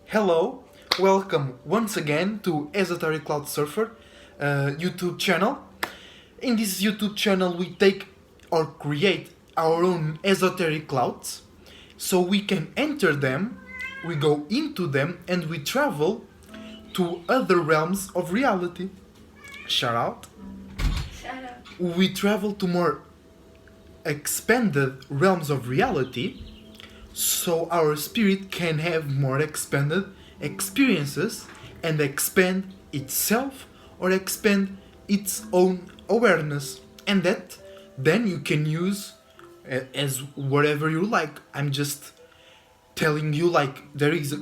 Hello, welcome once again to Esoteric Cloud Surfer YouTube channel. In this YouTube channel, we take or create our own esoteric clouds so we can enter them, we go into them, and we travel to other realms of reality. Shout out. Shut up. We travel to more expanded realms of reality so our spirit can have more expanded experiences and expand itself or expand its own awareness, and that then you can use as whatever you like. I'm just telling you, like, there is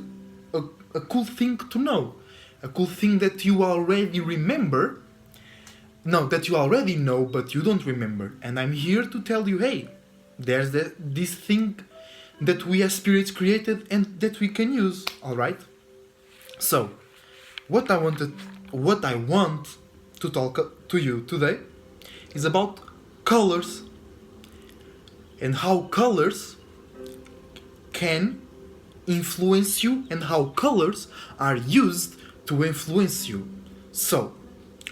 a cool thing to know, a cool thing that you already remember, no, that you already know but you don't remember, and I'm here to tell you, hey, there's this thing that we as spirits created and that we can use. All right. So, what I want to talk to you today is about colors and how colors can influence you and how colors are used to influence you. So,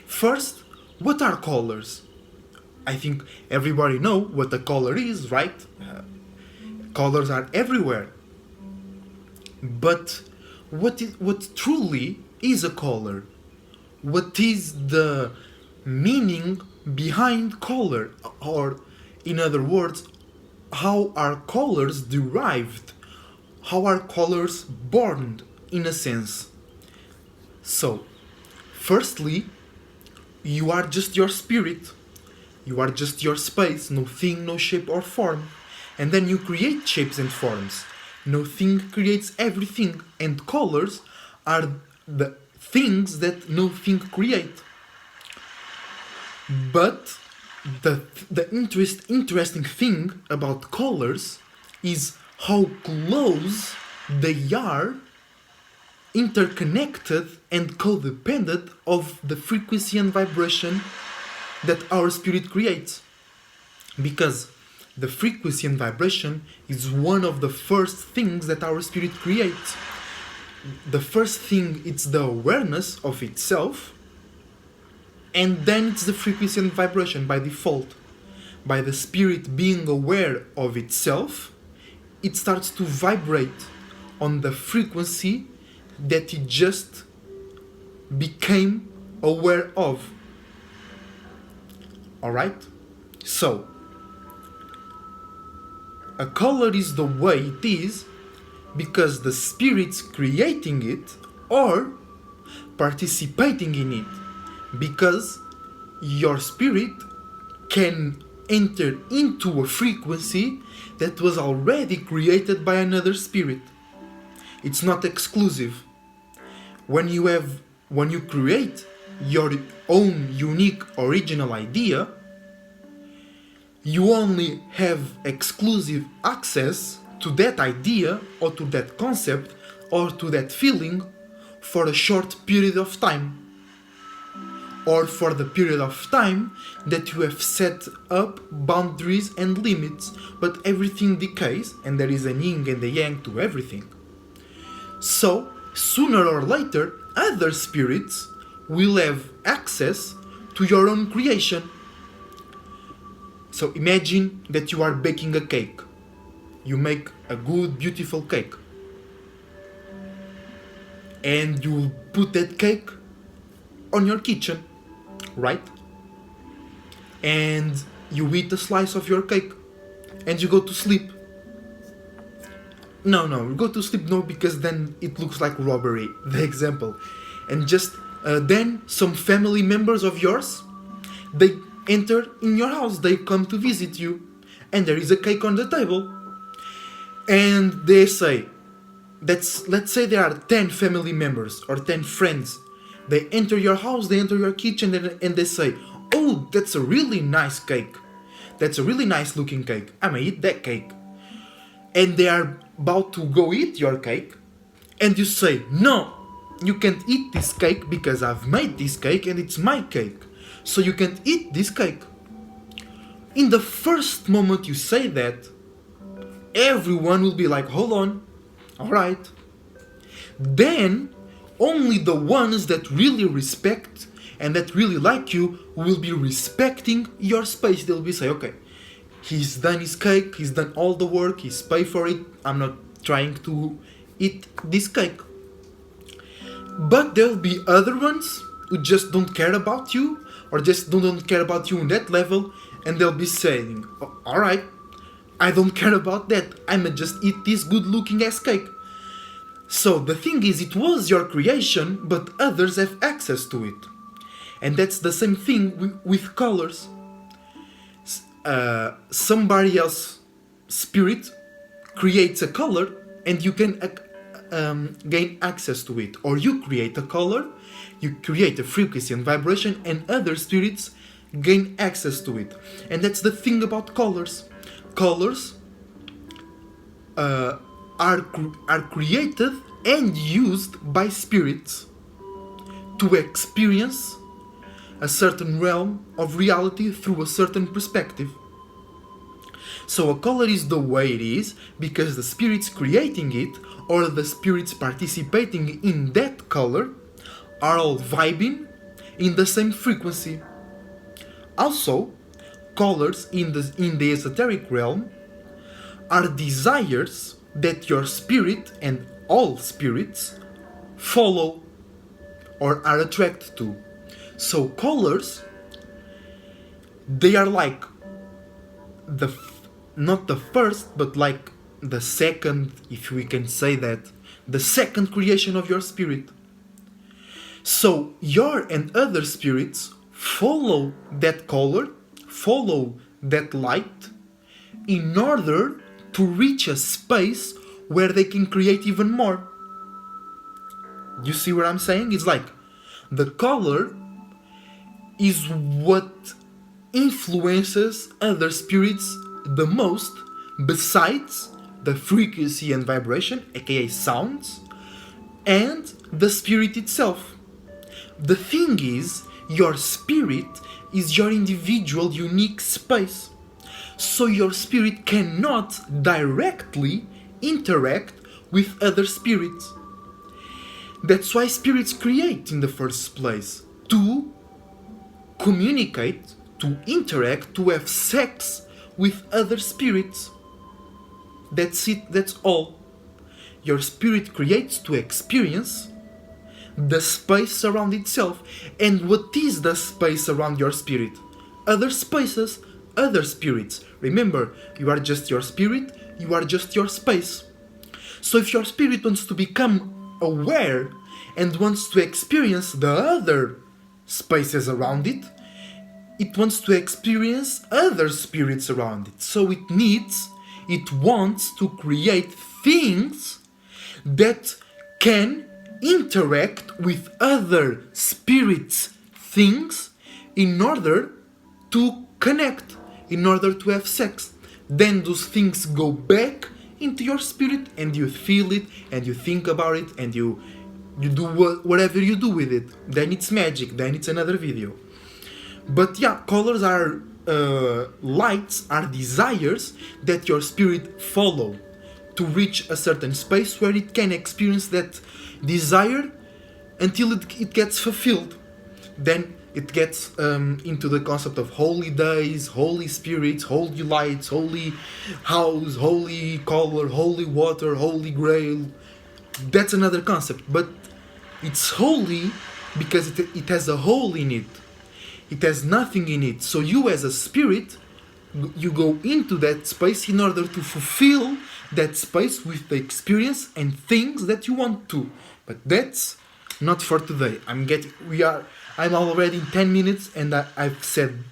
first, what are colors? I think everybody know what a color is, right? Colors are everywhere. But what truly is a color? What is the meaning behind color? Or, in other words, how are colors derived? How are colors born, in a sense? So, firstly, you are just your spirit. You are just your space, no thing, no shape or form. And then you create shapes and forms. No thing creates everything, and colors are the things that no thing create. But the interesting thing about colors is how close they are interconnected and codependent of the frequency and vibration that our spirit creates. Because the frequency and vibration is one of the first things that our spirit creates. The first thing, it's the awareness of itself, and then it's the frequency and vibration by default. By the spirit being aware of itself, it starts to vibrate on the frequency that it just became aware of. Alright? So, a color is the way it is because the spirit's creating it or participating in it, because your spirit can enter into a frequency that was already created by another spirit. It's not exclusive. When you create your own unique original idea, you only have exclusive access to that idea or to that concept or to that feeling for a short period of time, or for the period of time that you have set up boundaries and limits. But everything decays, and there is a yin and a yang to everything. So, sooner or later, other spirits will have access to your own creation. So imagine that you are baking a cake. You make a good, beautiful cake. And you put that cake on your kitchen, right? And you eat a slice of your cake. And you go to sleep. No, go to sleep, no, because then it looks like robbery, the example. And just then some family members of yours, they enter in your house, they come to visit you, and there is a cake on the table. And they say, let's say there are 10 family members or 10 friends. They enter your house, they enter your kitchen, and they say, oh, that's a really nice cake. That's a really nice looking cake. I'm gonna eat that cake. And they are about to go eat your cake, and you say, no, you can't eat this cake because I've made this cake and it's my cake. So you can't eat this cake. In the first moment you say that, everyone will be like, hold on, alright. then only the ones that really respect and that really like you will be respecting your space. They'll be say, okay, he's done his cake, he's done all the work, he's paid for it, I'm not trying to eat this cake. But there'll be other ones who just don't care about you, or just don't care about you on that level, and they'll be saying, alright, I don't care about that, I'ma just eat this good looking ass cake. So the thing is, it was your creation, but others have access to it. And that's the same thing with colors. Somebody else's spirit creates a color and you can gain access to it. Or you create a color, you create a frequency and vibration, and other spirits gain access to it. And that's the thing about colors. Colors are created and used by spirits to experience a certain realm of reality through a certain perspective. So a color is the way it is because the spirits creating it or the spirits participating in that color are all vibing in the same frequency. Also, colors in the esoteric realm are desires that your spirit and all spirits follow or are attracted to. So colors, they are like not the first, but like the second, if we can say that, the second creation of your spirit. So your and other spirits follow that color, follow that light, in order to reach a space where they can create even more. You see what I'm saying? It's like the color is what influences other spirits the most, besides the frequency and vibration, aka sounds, and the spirit itself. The thing is, your spirit is your individual unique space. So your spirit cannot directly interact with other spirits. That's why spirits create in the first place, to communicate, to interact, to have sex with other spirits. That's it, that's all. Your spirit creates to experience the space around itself. And what is the space around your spirit? Other spaces, other spirits. Remember, you are just your spirit, you are just your space. So if your spirit wants to become aware and wants to experience the other spaces around it, it wants to experience other spirits around it. So it wants to create things that can interact with other spirits' things in order to connect, in order to have sex. Then those things go back into your spirit and you feel it and you think about it and you do whatever you do with it. Then it's magic, then it's another video. But yeah, colors are lights, are desires that your spirit follow to reach a certain space where it can experience that desire until it gets fulfilled. Then it gets into the concept of holy days, holy spirits, holy lights, holy house, holy color, holy water, holy grail. That's another concept, but it's holy because it has a hole in it. It has nothing in it. So you as a spirit, you go into that space in order to fulfill that space with the experience and things that you want to. But that's not for today. I'm already in 10 minutes and I've said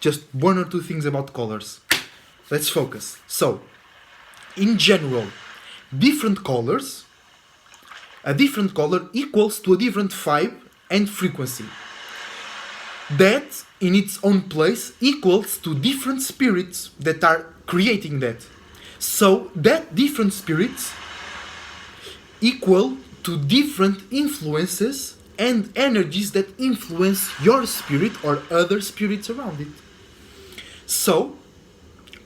just one or two things about colors. Let's focus. So, in general, different colors, a different color equals to a different vibe and frequency. That, in its own place, equals to different spirits that are creating that. So, that different spirits equal to different influences and energies that influence your spirit or other spirits around it. So,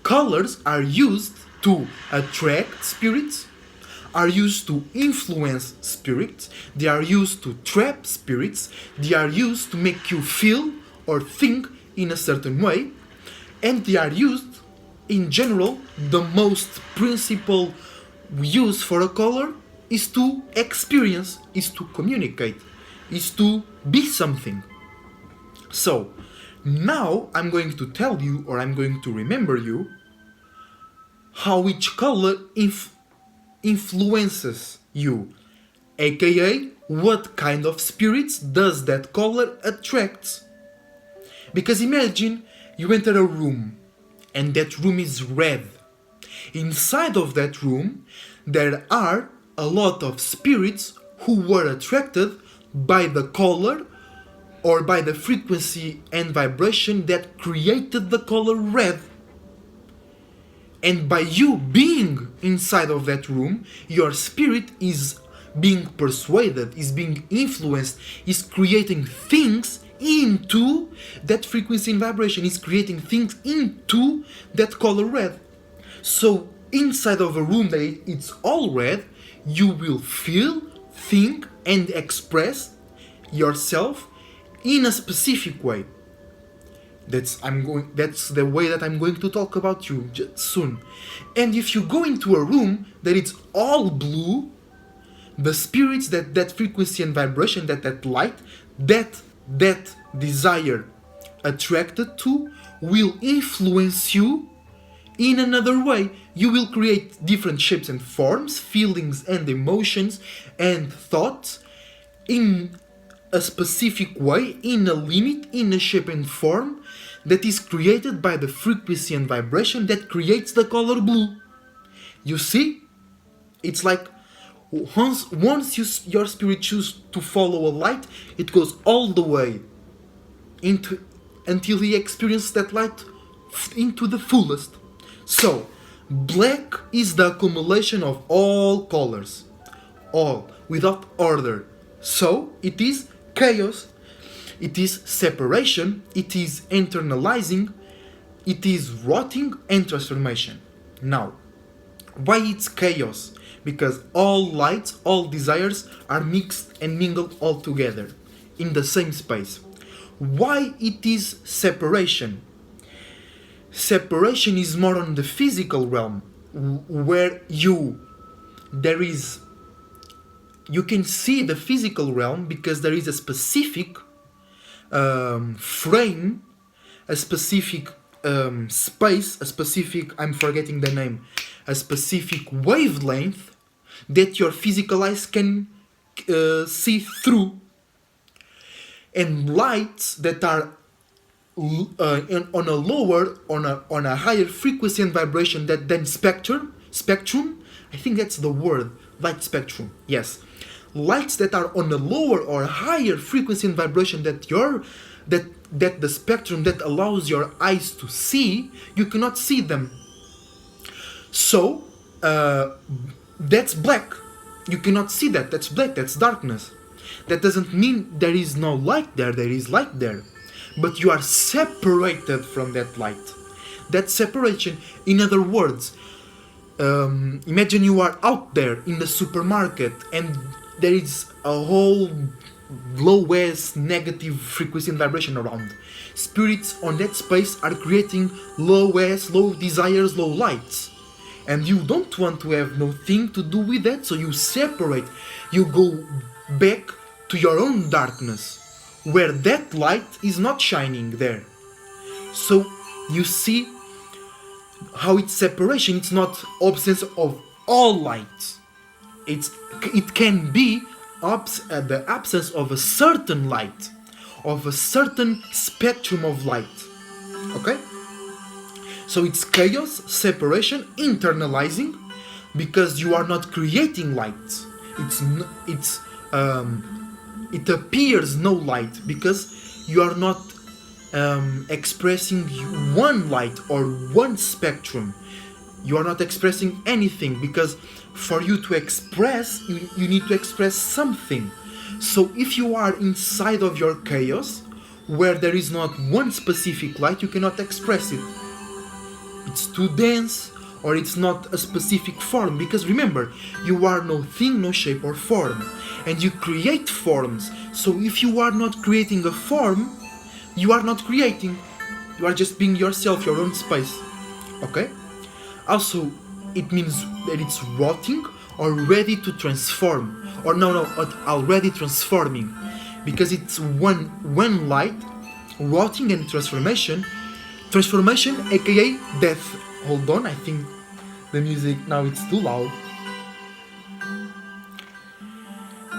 colors are used to attract spirits, are used to influence spirits, they are used to trap spirits, they are used to make you feel or think in a certain way, and they are used, in general, the most principal use for a color is to experience, is to communicate, is to be something. So, now I'm going to tell you, or I'm going to remember you, how each color influences you, aka what kind of spirits does that color attract. Because imagine you enter a room and that room is red. Inside of that room there are a lot of spirits who were attracted by the color or by the frequency and vibration that created the color red. And by you being inside of that room, your spirit is being persuaded, is being influenced, is creating things into that frequency and vibration, is creating things into that color red. So inside of a room that it's all red, you will feel, think and express yourself in a specific way. That's the way that I'm going to talk about you just soon. And if you go into a room that it's all blue, the spirits that frequency and vibration, that light, that desire attracted to will influence you in another way. You will create different shapes and forms, feelings and emotions and thoughts in a specific way, in a limit, in a shape and form that is created by the frequency and vibration that creates the color blue. You see? It's like once your spirit chooses to follow a light, it goes all the way into until he experiences that light into the fullest. So, black is the accumulation of all colors, all, without order. So, it is chaos, it is separation, it is internalizing, it is rotting and transformation. Now, why it's chaos? Because all lights, all desires are mixed and mingled all together in the same space. Why it is separation? Separation is more on the physical realm, where you can see the physical realm because there is a specific frame, a specific space, a specific, I'm forgetting the name, a specific wavelength that your physical eyes can see through. And lights that are on a lower, on a higher frequency and vibration than spectrum, I think that's the word, light spectrum, yes. Lights that are on a lower or higher frequency and vibration that the spectrum that allows your eyes to see, you cannot see them. So that's black. You cannot see that. That's black. That's darkness. That doesn't mean there is no light there. There is light there, but you are separated from that light. That separation, in other words, imagine you are out there in the supermarket and there is a whole low-S negative frequency and vibration around. Spirits on that space are creating low-S, low desires, low lights. And you don't want to have nothing to do with that, so you separate. You go back to your own darkness, where that light is not shining there. So you see how it's separation. It's not absence of all light. It can be the absence of a certain light, of a certain spectrum of light. Okay? So it's chaos, separation, internalizing, because you are not creating light. It appears no light because you are not expressing one light or one spectrum. You are not expressing anything because for you to express, you need to express something. So if you are inside of your chaos, where there is not one specific light, you cannot express it. It's too dense, or it's not a specific form, because remember, you are no thing, no shape or form, and you create forms. So if you are not creating a form, you are not creating, you are just being yourself, your own space. Okay? Also, it means that it's rotting or ready to transform, or already transforming, because it's one light, rotting and transformation, aka death. Hold on, I think the music now it's too loud.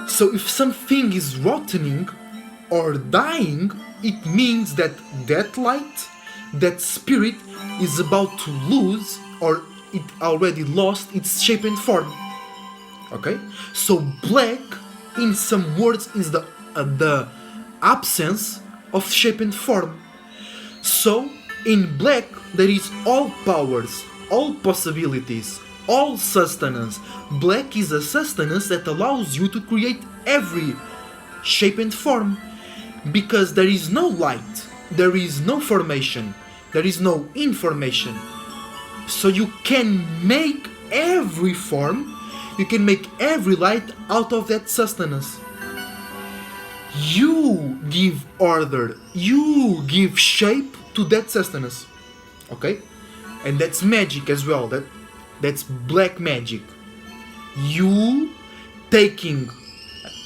So if something is rotting or dying, it means that that light, that spirit, is about to lose, or it already lost its shape and form. Okay? So black, in some words, is the absence of shape and form. So in black there is all powers, all possibilities, all sustenance. Black is a sustenance that allows you to create every shape and form, because there is no light, there is no formation, there is no information. So you can make every form, you can make every light out of that sustenance. You give order, you give shape to that sustenance. Okay? And that's magic as well. That's black magic. You taking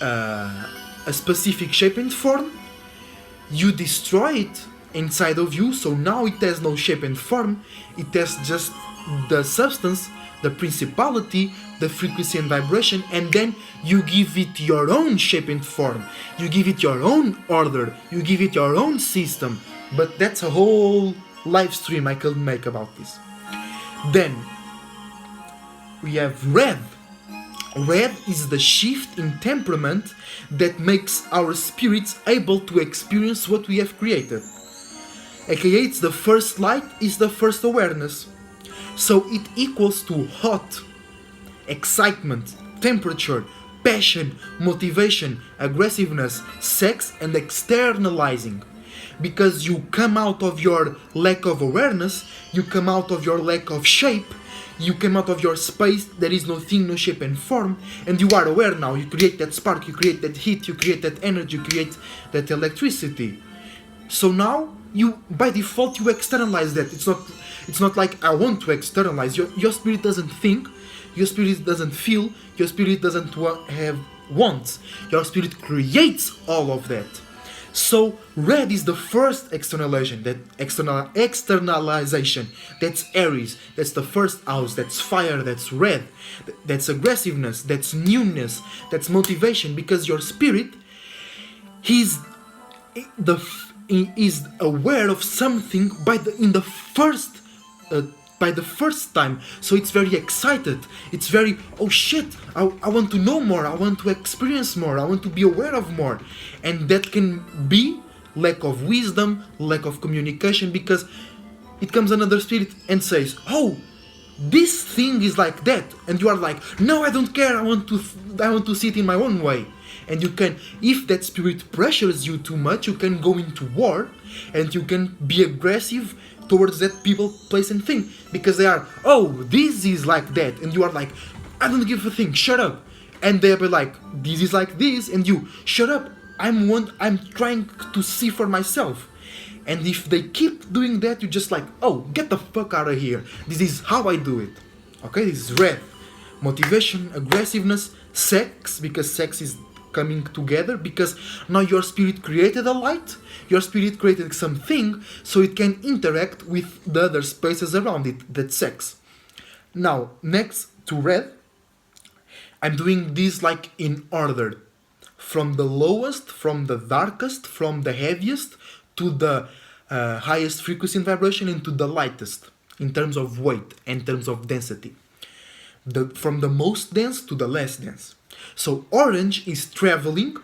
a specific shape and form, you destroy it inside of you, so now it has no shape and form, it has just the substance, the principality, the frequency and vibration, and then you give it your own shape and form, you give it your own order, you give it your own system. But that's a whole live stream I could make about this. Then we have red. Red is the shift in temperament that makes our spirits able to experience what we have created. aka it's the first light, is the first awareness. So it equals to hot, excitement, temperature, passion, motivation, aggressiveness, sex, and externalizing. Because you come out of your lack of awareness, you come out of your lack of shape, you come out of your space, there is no thing, no shape and form, and you are aware now, you create that spark, you create that heat, you create that energy, you create that electricity. So now, you by default, you externalize that. It's not like I want to externalize. Your spirit doesn't think, your spirit doesn't feel, your spirit doesn't have wants. Your spirit creates all of that. So red is the first externalization, externalization. That's Aries, that's the first house, that's fire, that's red, that's aggressiveness, that's newness, that's motivation, because your spirit is aware of something by the first time, so it's very excited, it's very, oh shit, I want to know more, I want to experience more, I want to be aware of more. And that can be lack of wisdom, lack of communication, because it comes another spirit and says, oh, this thing is like that, and you are like, no, I don't care, I want to see it in my own way. And you can, if that spirit pressures you too much, you can go into war, and you can be aggressive towards that people, place and thing, because they are, oh, this is like that, and you are like, I don't give a thing, shut up. And they'll be like, this is like this, and you, shut up, I'm trying to see for myself. And if they keep doing that, you're just like, oh, get the fuck out of here, this is how I do it. Okay, this is red. Motivation, aggressiveness, sex, because sex is coming together, because now your spirit created a light, your spirit created something, so it can interact with the other spaces around it, that's sex. Now, next to red, I'm doing this like in order, from the lowest, from the darkest, from the heaviest, to the highest frequency and vibration, into the lightest, in terms of weight, in terms of density. From the most dense to the less dense. So orange is traveling,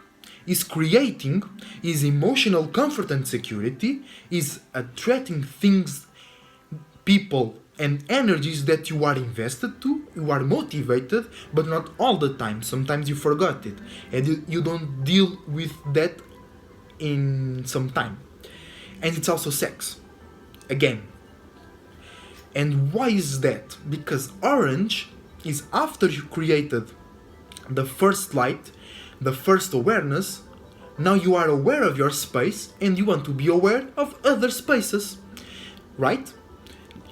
is creating, is emotional comfort and security, is attracting things, people and energies that you are invested to, you are motivated, but not all the time. Sometimes you forgot it, and you don't deal with that in some time. And it's also sex. Again, And why is that? Because orange is after you created the first light, the first awareness. Now you are aware of your space and you want to be aware of other spaces, right?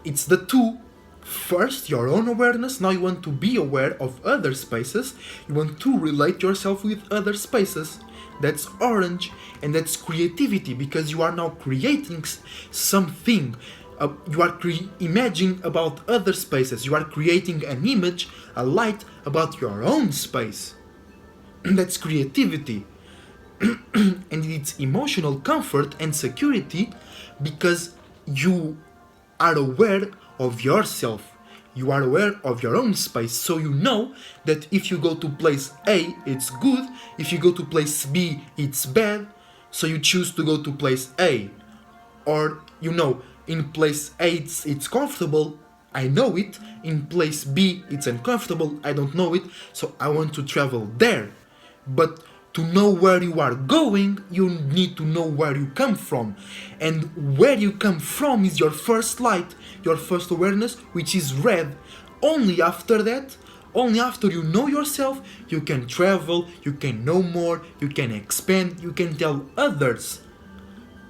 It's the two. First, your own awareness, now you want to be aware of other spaces, you want to relate yourself with other spaces. That's orange, and that's creativity, because you are now creating something. You are imagining about other spaces, you are creating an image, a light about your own space. That's creativity. And it's emotional comfort and security, because you are aware of yourself. You are aware of your own space, so you know that if you go to place A, it's good, if you go to place B, it's bad, so you choose to go to place A. Or, you know, in place A it's comfortable, I know it, in place B it's uncomfortable, I don't know it, so I want to travel there. But to know where you are going, you need to know where you come from. And where you come from is your first light, your first awareness, which is red. Only after that, only after you know yourself, you can travel, you can know more, you can expand, you can tell others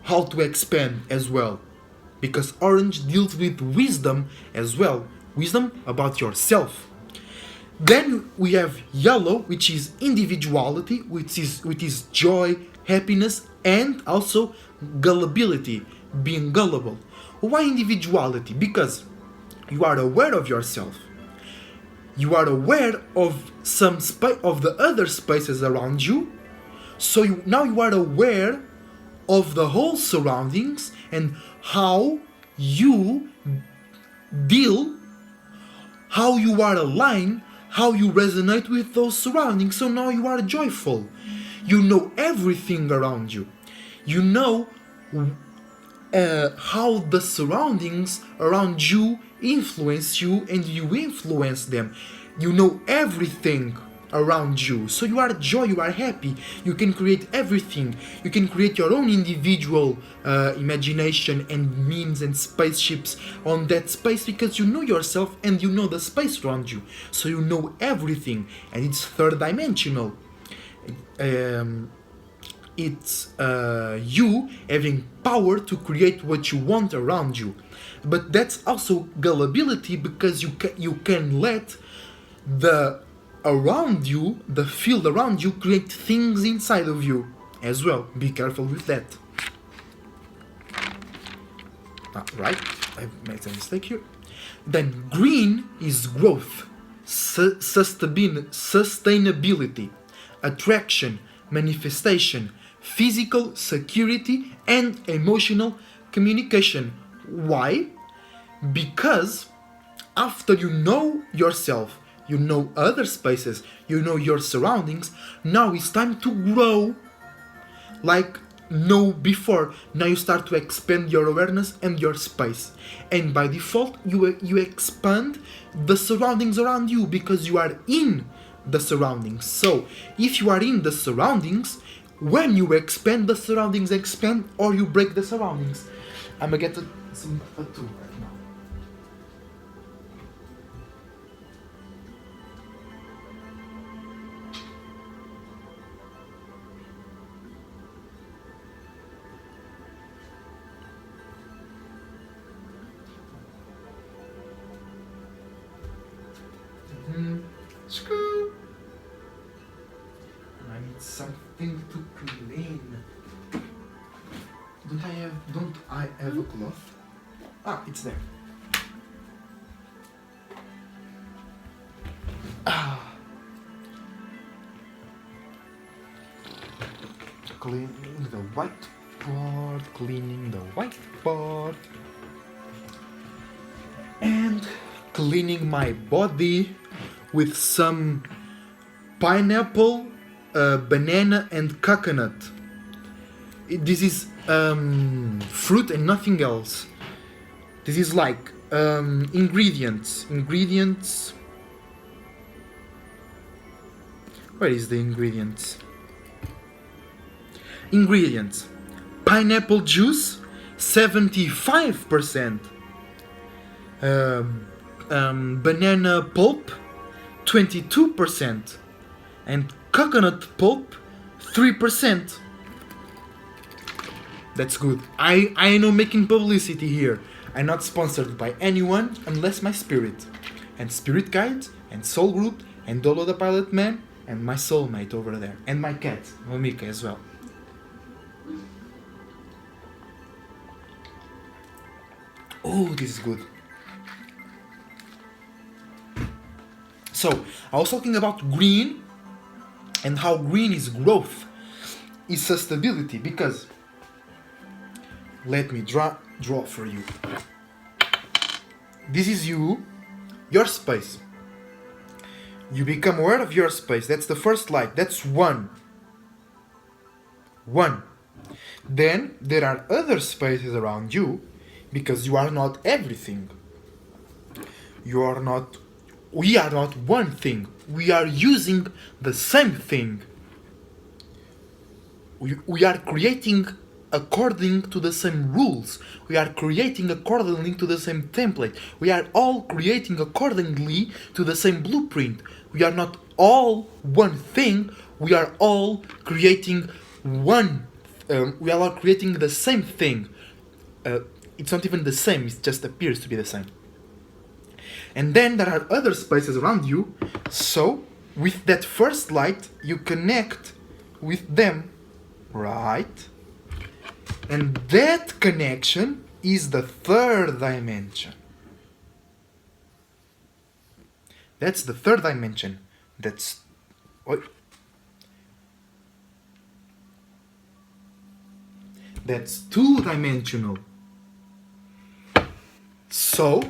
how to expand as well. Because orange deals with wisdom as well. Wisdom about yourself. Then we have yellow, which is individuality, which is joy, happiness, and also gullibility, being gullible. Why individuality? Because you are aware of yourself. You are aware of some of the other spaces around you. So now you are aware of the whole surroundings and how you deal, how you are aligned, how you resonate with those surroundings. So now you are joyful. You know everything around you. You know how the surroundings around you influence you and you influence them. You know everything around you. So you are joy, you are happy. You can create everything. You can create your own individual imagination and memes and spaceships on that space, because you know yourself and you know the space around you. So you know everything, and it's third dimensional. It's you having power to create what you want around you. But that's also gullibility, because you can let the around you, the field around you, create things inside of you as well. Be careful with that. Right, I've made a mistake here. Then green is growth, sustainability, attraction, manifestation, physical security, and emotional communication. Why? Because after you know yourself, you know other spaces, you know your surroundings, now it's time to grow like no before. Now you start to expand your awareness and your space. And by default, you expand the surroundings around you, because you are in the surroundings. So if you are in the surroundings, when you expand, the surroundings expand, or you break the surroundings. I'm gonna get a two right now. I need something to clean. Don't I have a cloth? Ah, it's there. Cleaning the whiteboard, and cleaning my body with some pineapple, banana, and coconut. This is fruit and nothing else. This is like ingredients. Where is the ingredients? Pineapple juice, 75%. banana pulp 22%, and coconut pulp 3%. That's good. I know making publicity here. I'm not sponsored by anyone unless my spirit. And Spirit Guide, and Soul Group, and Dolo the Pilot Man, and my soulmate over there. And my cat, Momika, as well. Oh, this is good. So, I was talking about green, and how green is growth, is sustainability, because let me draw for you. This is you, your space. You become aware of your space. That's the first light. That's one. Then there are other spaces around you, because you are not everything. We are not one thing. We are using the same thing. We are creating according to the same rules. We are creating accordingly to the same template. We are all creating accordingly to the same blueprint. We are not all one thing. We are all creating we are all creating the same thing. It's not even the same. It just appears to be the same. And then there are other spaces around you. So with that first light, you connect with them, right? And that connection is the third dimension. That's the third dimension. That's two-dimensional. So,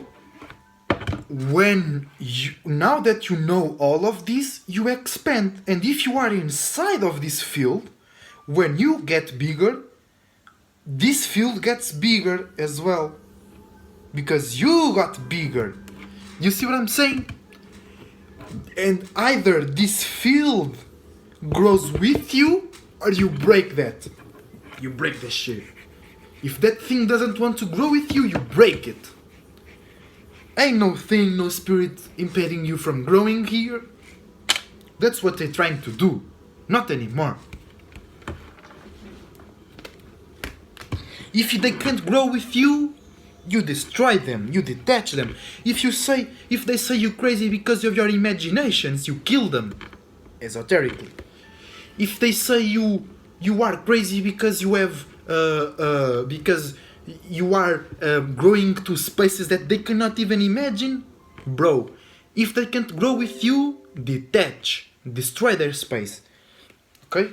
now that you know all of this, you expand. And if you are inside of this field, when you get bigger, this field gets bigger as well. Because you got bigger. You see what I'm saying? And either this field grows with you, or you break that. You break the shit. If that thing doesn't want to grow with you, you break it. Ain't no thing, no spirit impeding you from growing here. That's what they're trying to do. Not anymore. If they can't grow with you, you destroy them, you detach them. If they say you're crazy because of your imaginations, you kill them. Esoterically. If they say you are crazy because you have because you are growing to spaces that they cannot even imagine, bro, if they can't grow with you, detach, destroy their space, okay?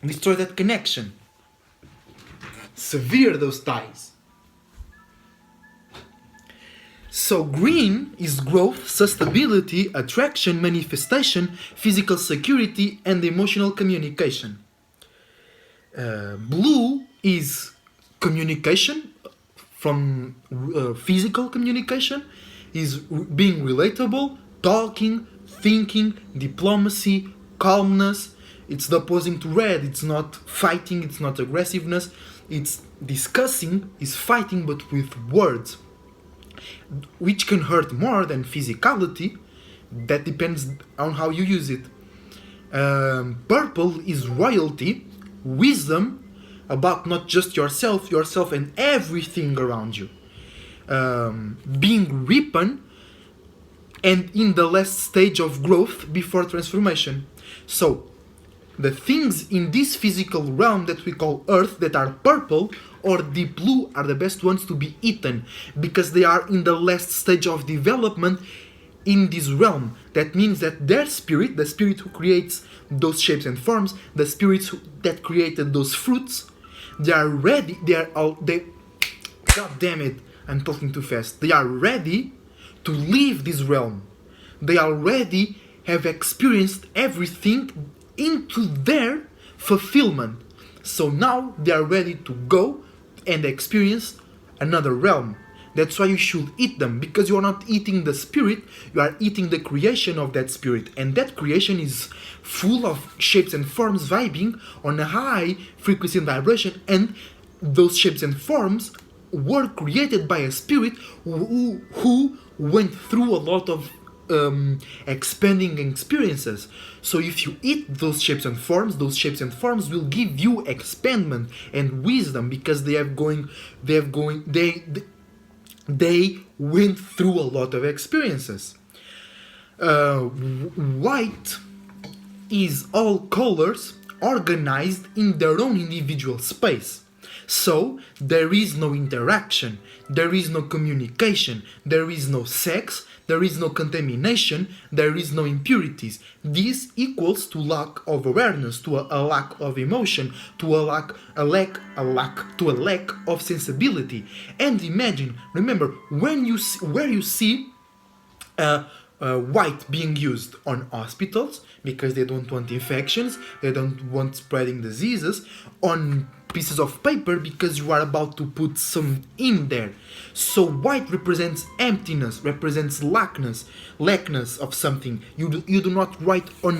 Destroy that connection, sever those ties. So green is growth, sustainability, attraction, manifestation, physical security, and emotional communication. Blue is communication, from physical communication, is being relatable, talking, thinking, diplomacy, calmness. It's the opposing to red. It's not fighting, it's not aggressiveness, it's discussing, is fighting, but with words, which can hurt more than physicality. That depends on how you use it. Purple is royalty, wisdom, about not just yourself and everything around you. Being ripen, and in the last stage of growth before transformation. So, the things in this physical realm that we call Earth, that are purple or deep blue, are the best ones to be eaten, because they are in the last stage of development in this realm. That means that their spirit, the spirit who creates those shapes and forms, the spirits that created those fruits, they are ready, god damn it, I'm talking too fast. They are ready to leave this realm. They already have experienced everything into their fulfillment. So now they are ready to go and experience another realm. That's why you should eat them, because you are not eating the spirit, you are eating the creation of that spirit. And that creation is full of shapes and forms vibing on a high frequency and vibration, and those shapes and forms were created by a spirit who went through a lot of expanding experiences. So if you eat those shapes and forms, those shapes and forms will give you expandment and wisdom, because they went through a lot of experiences. White is all colors organized in their own individual space. So there is no interaction, there is no communication, there is no sex, there is no contamination, there is no impurities. This equals to lack of awareness, to a lack of emotion, to a lack of sensibility. And imagine, remember, when you see, where you see white being used on hospitals, because they don't want infections, they don't want spreading diseases, on pieces of paper, because you are about to put some in there. So white represents emptiness, represents lackness of something. You do not write on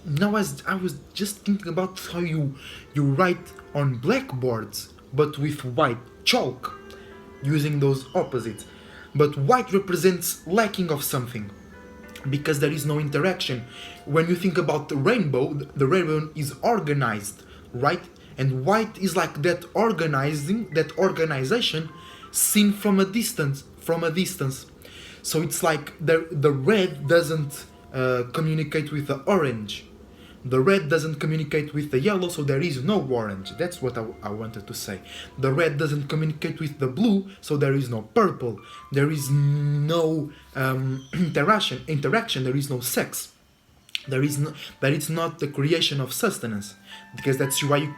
now I was just thinking about how you write on blackboards, but with white chalk, using those opposites. But white represents lacking of something, because there is no interaction. When you think about the rainbow is organized, right? And white is like that organization seen from a distance. So it's like the red doesn't communicate with the orange. The red doesn't communicate with the yellow, so there is no orange. That's what I wanted to say. The red doesn't communicate with the blue, so there is no purple. There is no interaction. There is no sex. There is no, that it's not the creation of sustenance, because that's why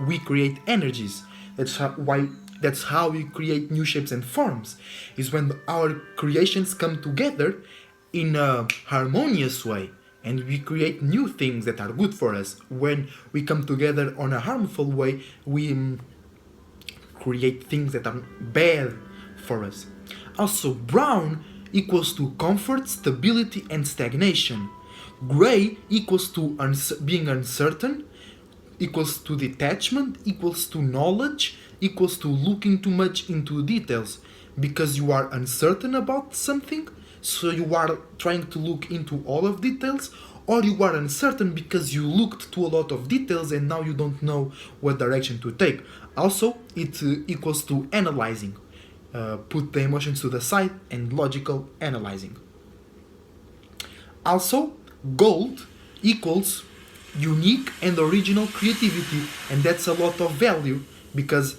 we create energies. That's how we create new shapes and forms. Is when our creations come together in a harmonious way, and we create new things that are good for us. When we come together on a harmful way, we create things that are bad for us. Also, brown equals to comfort, stability, and stagnation. Gray equals to being uncertain, equals to detachment, equals to knowledge, equals to looking too much into details. Because you are uncertain about something, so you are trying to look into all of details, or you are uncertain because you looked to a lot of details and now you don't know what direction to take. Also, it equals to analyzing. Put the emotions to the side, and logical analyzing. Also, gold equals unique and original creativity, and that's a lot of value, because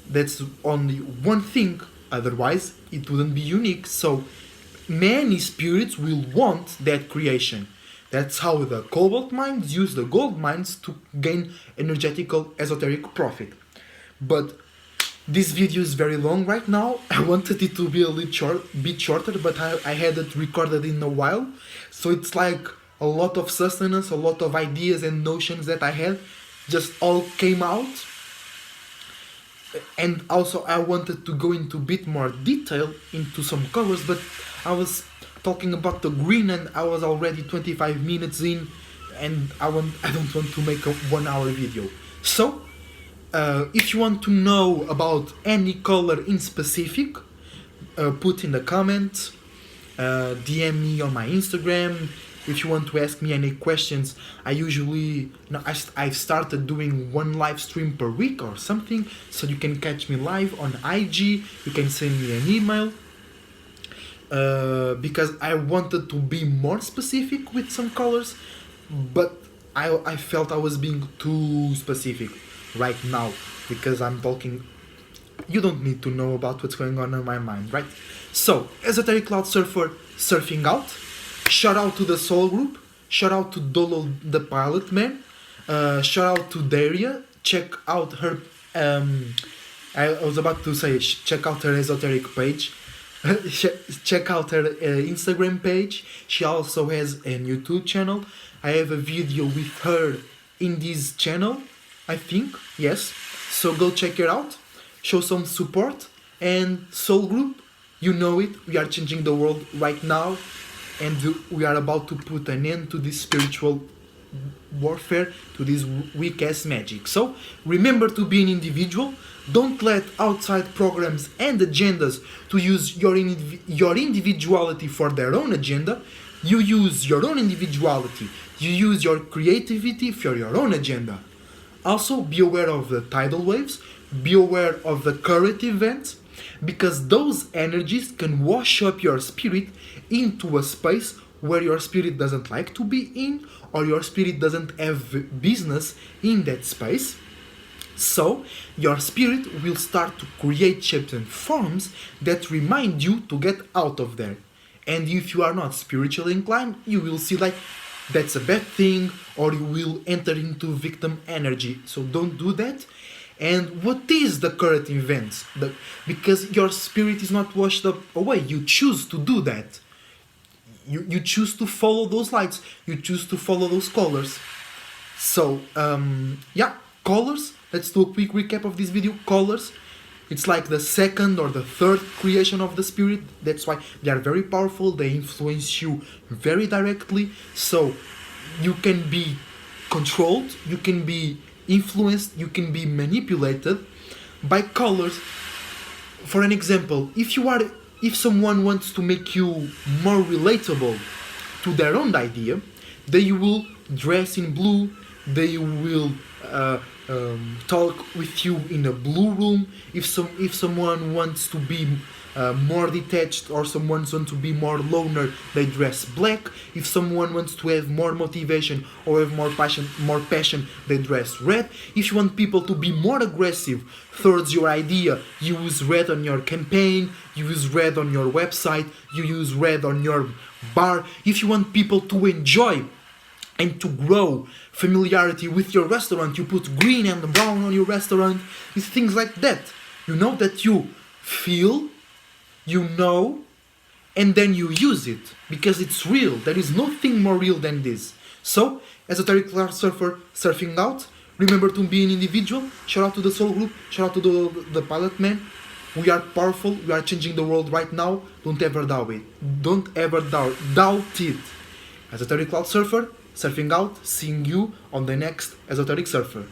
that's only one thing, otherwise it wouldn't be unique. So many spirits will want that creation. That's how the cobalt mines use the gold mines to gain energetical esoteric profit. But this video is very long right now. I wanted it to be a bit shorter, but I had it recorded in a while. So it's like a lot of sustenance, a lot of ideas and notions that I had just all came out. And also I wanted to go into a bit more detail into some colors, but I was talking about the green and I was already 25 minutes in, and I don't want to make a 1 hour video. So if you want to know about any color in specific, put in the comments, DM me on my Instagram. If you want to ask me any questions, I've started doing one live stream per week or something, so you can catch me live on IG. You can send me an email, because I wanted to be more specific with some colors, but I felt I was being too specific right now, because I'm talking. You don't need to know about what's going on in my mind, right? So, Esoteric Cloud Surfer surfing out. Shout out to the Soul Group. Shout out to Dolo the Pilot Man. Shout out to Daria. Check out her. I was about to say, check out her esoteric page. Check out her Instagram page. She also has a YouTube channel. I have a video with her in this channel, I think. Yes. So go check her out. Show some support. And Soul Group, you know it. We are changing the world right now. And we are about to put an end to this spiritual warfare, to this weak ass magic. So remember to be an individual. Don't let outside programs and agendas to use your individuality for their own agenda. You use your own individuality. You use your creativity for your own agenda. Also, be aware of the tidal waves. Be aware of the current events, because those energies can wash up your spirit into a space where your spirit doesn't like to be in, or your spirit doesn't have business in that space. So your spirit will start to create shapes and forms that remind you to get out of there. And if you are not spiritually inclined, you will see like that's a bad thing, or you will enter into victim energy. So don't do that. And what is the current events? Because your spirit is not washed up away. You choose to do that. You choose to follow those lights. You choose to follow those colors. So, colors. Let's do a quick recap of this video. Colors. It's like the second or the third creation of the spirit. That's why they are very powerful. They influence you very directly. So, you can be controlled. You can be influenced. You can be manipulated by colors. For an example, if someone wants to make you more relatable to their own idea, they will dress in blue, they will talk with you in a blue room. If someone wants to be more detached, or someone wants to be more loner, they dress black. If someone wants to have more motivation or have more passion, they dress red. If you want people to be more aggressive towards your idea, you use red on your campaign, you use red on your website, you use red on your bar. If you want people to enjoy and to grow familiarity with your restaurant, you put green and brown on your restaurant. It's things like that. You know that you feel, you know, and then you use it because it's real. There is nothing more real than this. So, Esoteric Cloud Surfer surfing out. Remember to be an individual. Shout out to the Soul Group. Shout out to the Pilot Man. We are powerful. We are changing the world right now. Don't ever doubt it. Don't ever doubt it. Esoteric Cloud Surfer surfing out. Seeing you on the next Esoteric Surfer.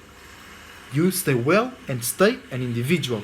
You stay well and stay an individual.